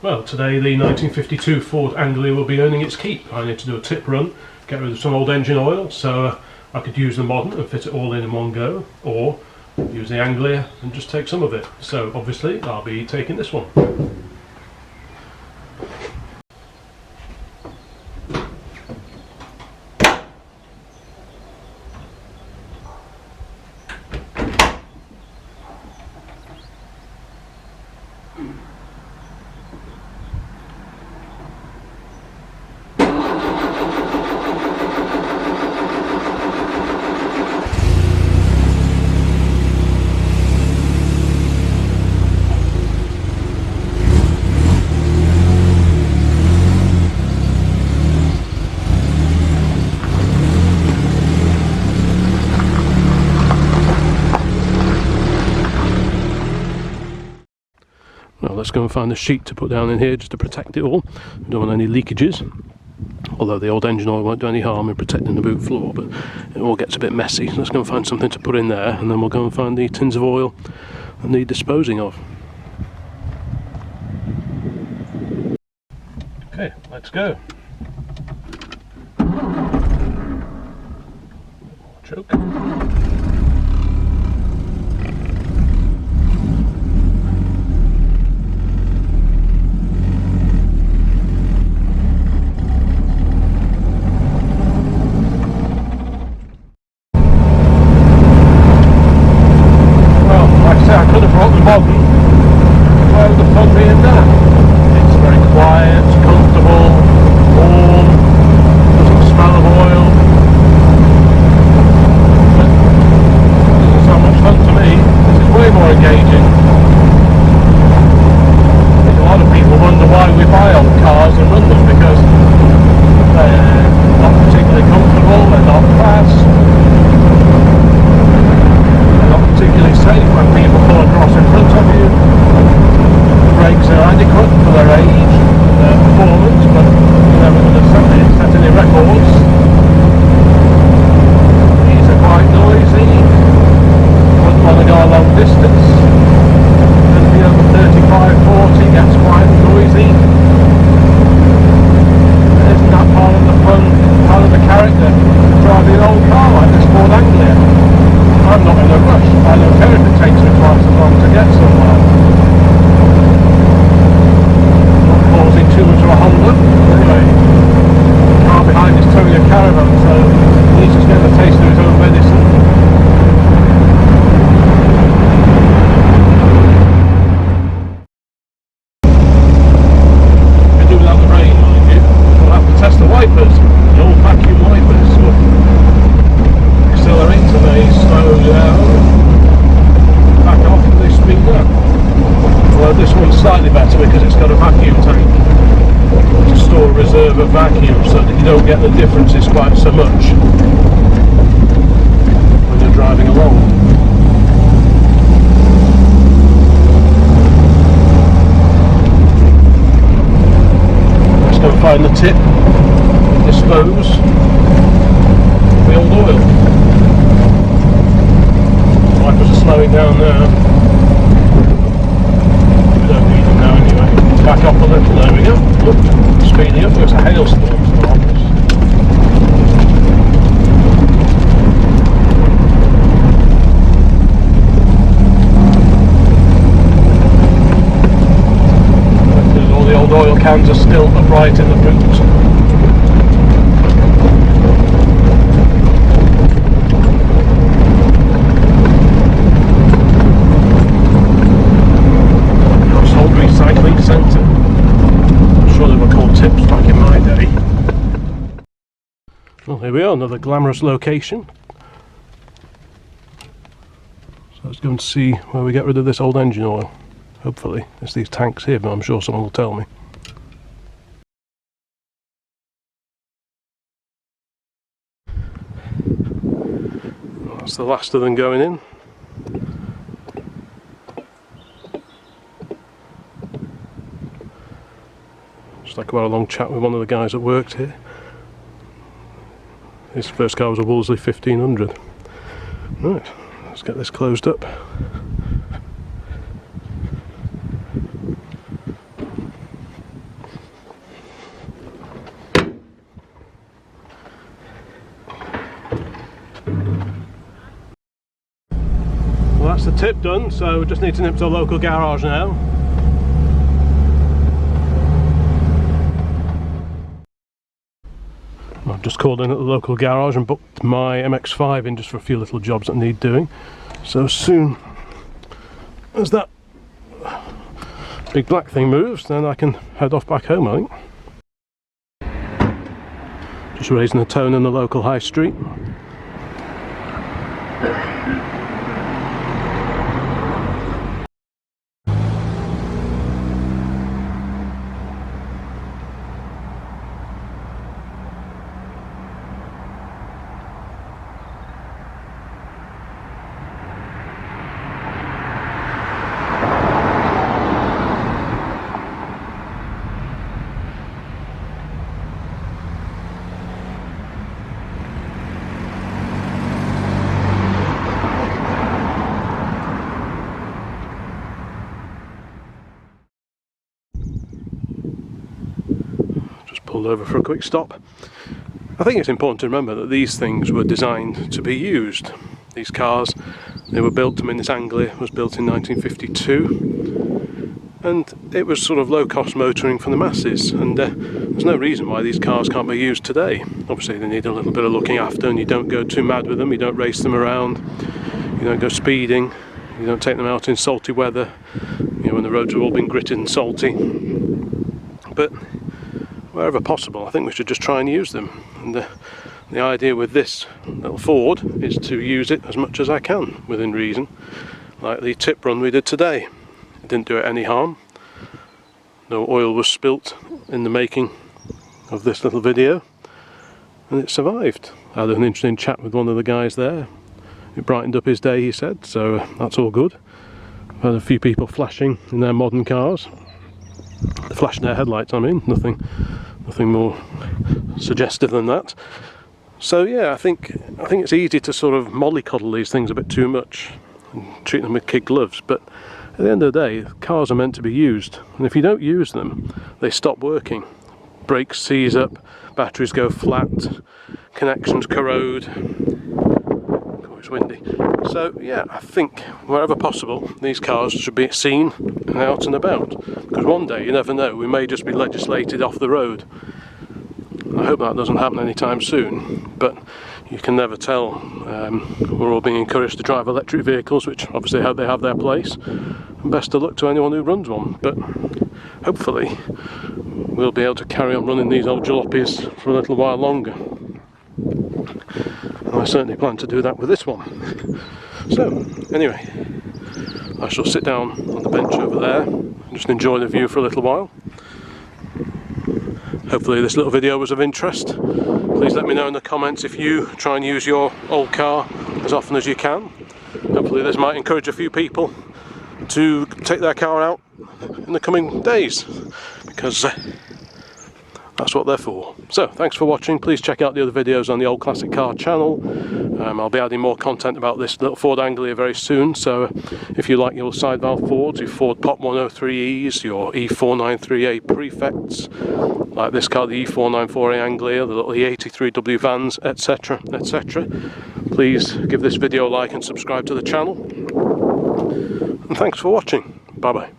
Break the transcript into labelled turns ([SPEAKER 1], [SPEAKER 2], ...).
[SPEAKER 1] Well, today the 1952 Ford Anglia will be earning its keep. I need to do a tip run, get rid of some old engine oil, so I could use the modern and fit it all in one go, or use the Anglia and just take some of it. So obviously I'll be taking this one. Now let's go and find a sheet to put down in here just to protect it all. We don't want any leakages, although the old engine oil won't do any harm in protecting the boot floor, but it all gets a bit messy. So let's go and find something to put in there, and then we'll go and find the tins of oil that need disposing of. Okay, let's go. Choke. Why would the fun be in that? It's very quiet, comfortable, warm, doesn't smell of oil. But it doesn't sound much fun to me. This is way more engaging. I think a lot of people wonder why we buy old cars and run them, because they're not particularly comfortable, they're not fast, they're not particularly safe when people pull across in front of you. The brakes are adequate for their age and their performance, but you're never going to set any records. These are quite noisy. Wouldn't want to go a long distance. Anything over 35-40 gets quite noisy. Isn't that part of the fun, part of the character, driving an old car like this Ford Anglia? I'm not in a rush. I don't care if it takes me twice as long to get somewhere. Not causing too much of a hold-up. Anyway, the car behind is towing a caravan, so he's just getting a taste of his own medicine. We do without the rain, mind you. We'll have to test the wipers, the old vacuum wipers. So accelerate and they slow down, back off and they speed up. Well, this one's slightly better because it's got a vacuum tank to store a reserve of vacuum, so that you don't get the differences quite so much when you're driving along. Let's go find the tip and dispose of the old oil. Wipers are slowing down now. We don't need them now anyway. Back up a little, there we go. Look, speeding up, it's a hailstorm. Because all the old oil cans are still upright in the boot. Centre. I'm sure they were called tips back in my day. Well, here we are, another glamorous location. So let's go and see where we get rid of this old engine oil. Hopefully, it's these tanks here, but I'm sure someone will tell me. That's the last of them going in. Just like quite a long chat with one of the guys that worked here. His first car was a Wolseley 1500. Right, let's get this closed up. tip done, so we just need to nip to a local garage now. I've just called in at the local garage and booked my MX-5 in just for a few little jobs that need doing. So as soon as that big black thing moves, then I can head off back home, I think. Just raising the tone in the local high street. Pulled over for a quick stop. I think it's important to remember that these things were designed to be used. These cars, they were built, I mean this Anglia was built in 1952 and it was sort of low-cost motoring for the masses, and there's no reason why these cars can't be used today. Obviously they need a little bit of looking after, and you don't go too mad with them, you don't race them around, you don't go speeding, you don't take them out in salty weather, you know, when the roads have all been gritted and salty. But wherever possible, I think we should just try and use them. And the idea with this little Ford is to use it as much as I can, within reason. Like the tip run we did today. It didn't do it any harm. No oil was spilt in the making of this little video. And it survived. I had an interesting chat with one of the guys there. It brightened up his day, he said, so that's all good. I've had a few people flashing in their modern cars. Flashing their headlights, I mean, nothing more suggestive than that. So yeah, I think it's easy to sort of mollycoddle these things a bit too much and treat them with kid gloves, but at the end of the day, cars are meant to be used, and if you don't use them, they stop working. Brakes seize up, batteries go flat, connections corrode. Oh, it's windy. So yeah, I think wherever possible, these cars should be seen and out and about, because one day, you never know, we may just be legislated off the road. I hope that doesn't happen anytime soon, but you can never tell. We're all being encouraged to drive electric vehicles, which obviously they have their place, and best of luck to anyone who runs one, but hopefully we'll be able to carry on running these old jalopies for a little while longer. And I certainly plan to do that with this one. So anyway, I shall sit down on the bench over there and just enjoy the view for a little while. Hopefully this little video was of interest. Please let me know in the comments if you try and use your old car as often as you can. Hopefully this might encourage a few people to take their car out in the coming days, because that's what they're for. So thanks for watching. Please check out the other videos on the Old Classic Car channel. I'll be adding more content about this little Ford Anglia very soon, so if you like your side valve Fords, your Ford Pop 103Es, your E494A Prefects, like this car, the E494A Anglia, the little E83W vans, etc, etc, please give this video a like and subscribe to the channel. And thanks for watching. Bye bye.